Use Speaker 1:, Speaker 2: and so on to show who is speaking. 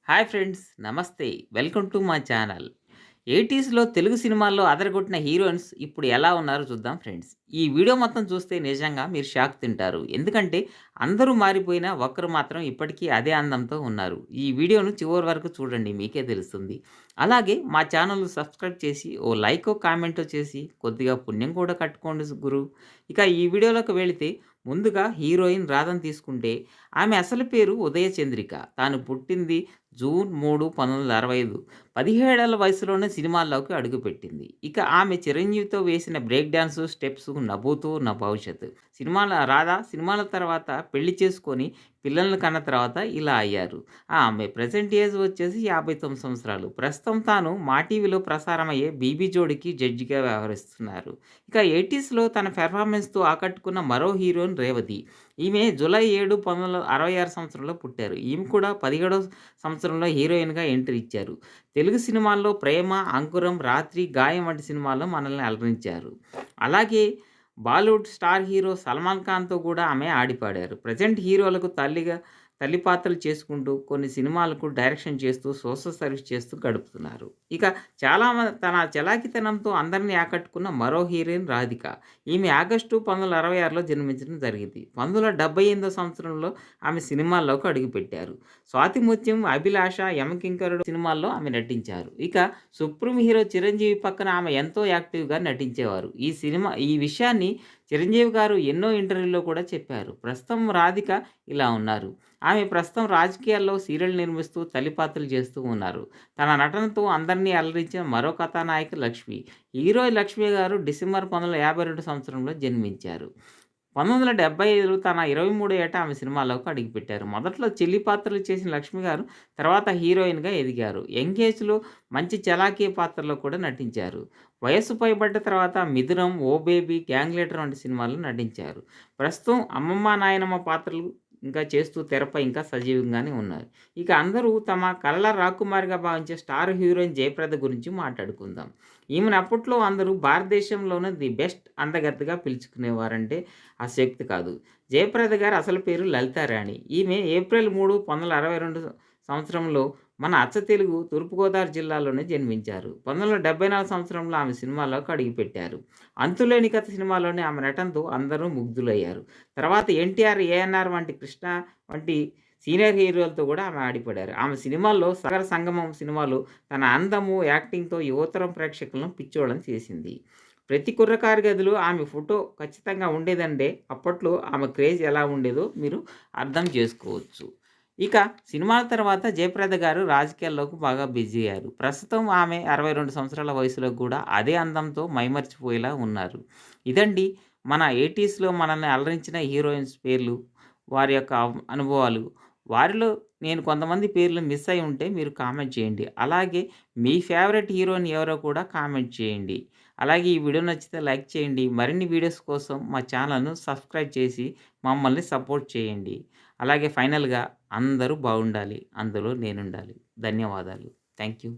Speaker 1: Hi friends, నమస్తే. Welcome to my channel. 80స్‌లో తెలుగు సినిమాల్లో అదరగొట్టిన హీరోయిన్స్ ఇప్పుడు ఎలా ఉన్నారో చూద్దాం ఫ్రెండ్స్. ఈ వీడియో మొత్తం చూస్తే నిజంగా మీరు షాక్ తింటారు. ఎందుకంటే అందరూ మారిపోయినా ఒక్కరు మాత్రం ఇప్పటికీ అదే అందంతో ఉన్నారు. ఈ వీడియోను చివరి వరకు చూడండి, మీకే తెలుస్తుంది. అలాగే మా ఛానల్‌ను సబ్స్క్రైబ్ చేసి ఓ లైకో, కామెంటో చేసి కొద్దిగా పుణ్యం కూడా కట్టుకోండి గురు. ఇక ఈ వీడియోలోకి వెళితే ముందుగా హీరోయిన్ రాధను తీసుకుంటే ఆమె అసలు పేరు ఉదయ చంద్రిక. తాను పుట్టింది జూన్ 3, 1965. 17 ఏళ్ల వయసులోనే సినిమాల్లోకి అడుగుపెట్టింది. ఇక ఆమె చిరంజీవితో వేసిన బ్రేక్ డాన్సు, స్టెప్సు 'నభూతో నా భవిష్యత్'. సినిమాల తర్వాత పెళ్లి చేసుకొని పిల్లల్ని కన్న తర్వాత ఇలా అయ్యారు. ఆమె ప్రెజెంట్ ఏజ్ వచ్చేసి 59 సంవత్సరాలు. ప్రస్తుతం తాను మా టీవీలో ప్రసారమయ్యే 'బీబీ జోడీ'కి జడ్జిగా వ్యవహరిస్తున్నారు. ఇక 80స్‌లో తన పెర్ఫార్మెన్స్‌తో ఆకట్టుకున్న మరో హీరోయిన్ రేవతి. ఈమె జూలై 7, 1966 సంవత్సరంలో పుట్టారు. ఈమె కూడా 17వ సంవత్సరంలో హీరోయిన్‌గా ఎంట్రీ ఇచ్చారు. తెలుగు సినిమాల్లో 'ప్రేమ', 'అంకురం', 'రాత్రి', 'గాయం' వంటి సినిమాల్లో మనల్ని అలరించారు. అలాగే బాలీవుడ్ స్టార్ హీరో సల్మాన్ ఖాన్‌తో కూడా ఆమె ఆడి పాడారు. ప్రెజెంట్ హీరోలకు తల్లి పాత్రలు చేసుకుంటూ కొన్ని సినిమాలకు డైరెక్షన్ చేస్తూ సోషల్ సర్వీస్ చేస్తూ గడుపుతున్నారు. ఇక తన చలాకీతనంతో అందరిని ఆకట్టుకున్న మరో హీరోయిన్ రాధిక. ఈమె ఆగస్టు 1966లో జన్మించడం జరిగింది. 1978 సంవత్సరంలో ఆమె సినిమాల్లోకి అడుగుపెట్టారు. 'స్వాతిముత్యం', 'అభిలాష', 'యమకింకరుడు' సినిమాల్లో ఆమె నటించారు. ఇక సుప్రీం హీరో చిరంజీవి పక్కన ఆమె ఎంతో యాక్టివ్‌గా నటించేవారు. ఈ విషయాన్ని చిరంజీవి గారు ఎన్నో ఇంటర్వ్యూల్లో కూడా చెప్పారు. ప్రస్తుతం రాధిక ఇలా ఉన్నారు. ఆమె ప్రస్తుతం రాజకీయాల్లో సీరియల్ నిర్మిస్తూ తల్లి పాత్రలు చేస్తూ ఉన్నారు. తన నటనతో అందరినీ అలరించిన మరో కథానాయిక లక్ష్మి. హీరోయిన్ లక్ష్మి గారు డిసెంబర్ 1952 సంవత్సరంలో జన్మించారు. 1975లో తన 23 ఏట ఆమె సినిమాలోకి అడుగుపెట్టారు. మొదట్లో చెల్లి పాత్రలు చేసిన లక్ష్మి గారు తర్వాత హీరోయిన్‌గా ఎదిగారు. యంగ్ ఏజ్‌లో మంచి చలాకీ పాత్రలో కూడా నటించారు. వయస్సు పైబడ్డ తర్వాత 'మిథునం', 'ఓ బేబీ', 'గ్యాంగ్ లీడర్' వంటి సినిమాల్లో నటించారు. ప్రస్తుతం అమ్మమ్మ, నాయనమ్మ పాత్రలు ఇంకా చేస్తూ తెరపై ఇంకా సజీవంగానే ఉన్నారు. ఇక అందరూ తమ కలల రాకుమారిగా భావించే స్టార్ హీరోయిన్ జయప్రద గురించి మాట్లాడుకుందాం. ఈమెను అప్పట్లో అందరూ భారతదేశంలోనే ది బెస్ట్ అందగత్తెగా పిలుచుకునేవారంటే అతిశయోక్తి కాదు. జయప్రద గారి అసలు పేరు లలితారాణి. ఈమె ఏప్రిల్ 3, 1962 సంవత్సరంలో మన అచ్చ తెలుగు తూర్పుగోదావరి జిల్లాలోనే జన్మించారు. 1974 సంవత్సరంలో ఆమె సినిమాలోకి అడుగుపెట్టారు. 'అంతులేని కథ' సినిమాలోనే ఆమె నటనతో అందరూ ముగ్ధులయ్యారు. తర్వాత ఎన్టీఆర్, ఏఎన్నార్ వంటి సీనియర్ హీరోలతో కూడా ఆమె ఆడిపడారు. ఆమె సినిమాల్లో 'సాగర సంగమం' సినిమాలో తన అందము, యాక్టింగ్‌తో యువతరం ప్రేక్షకులను పిచ్చోళ్లను చేసింది. ప్రతి కుర్రకారు గదిలో ఆమె ఫోటో ఖచ్చితంగా ఉండేదంటే అప్పట్లో ఆమె క్రేజ్ ఎలా ఉండేదో మీరు అర్థం చేసుకోవచ్చు. ఇక సినిమాల తర్వాత జయప్రద గారు రాజకీయాల్లోకి బాగా బిజీ అయ్యారు. ప్రస్తుతం ఆమె 62 సంవత్సరాల వయసులో కూడా అదే అందంతో మైమరిచిపోయేలా ఉన్నారు. ఇదండి మన 80స్‌లో మనల్ని అలరించిన హీరోయిన్స్ పేర్లు, వారి యొక్క అనుభవాలు. వారిలో నేను కొంతమంది పేర్లు మిస్ అయ్యి ఉంటే మీరు కామెంట్ చేయండి. అలాగే మీ ఫేవరెట్ హీరోయిన్ ఎవరో కూడా కామెంట్ చేయండి. అలాగే ఈ వీడియో నచ్చితే లైక్ చేయండి. మరిన్ని వీడియోస్ కోసం మా ఛానల్‌ను సబ్స్క్రైబ్ చేసి మమ్మల్ని సపోర్ట్ చేయండి. అలాగే ఫైనల్‌గా అందరూ బాగుండాలి. అందులో నేనుండాలి. ధన్యవాదాలు. Thank you.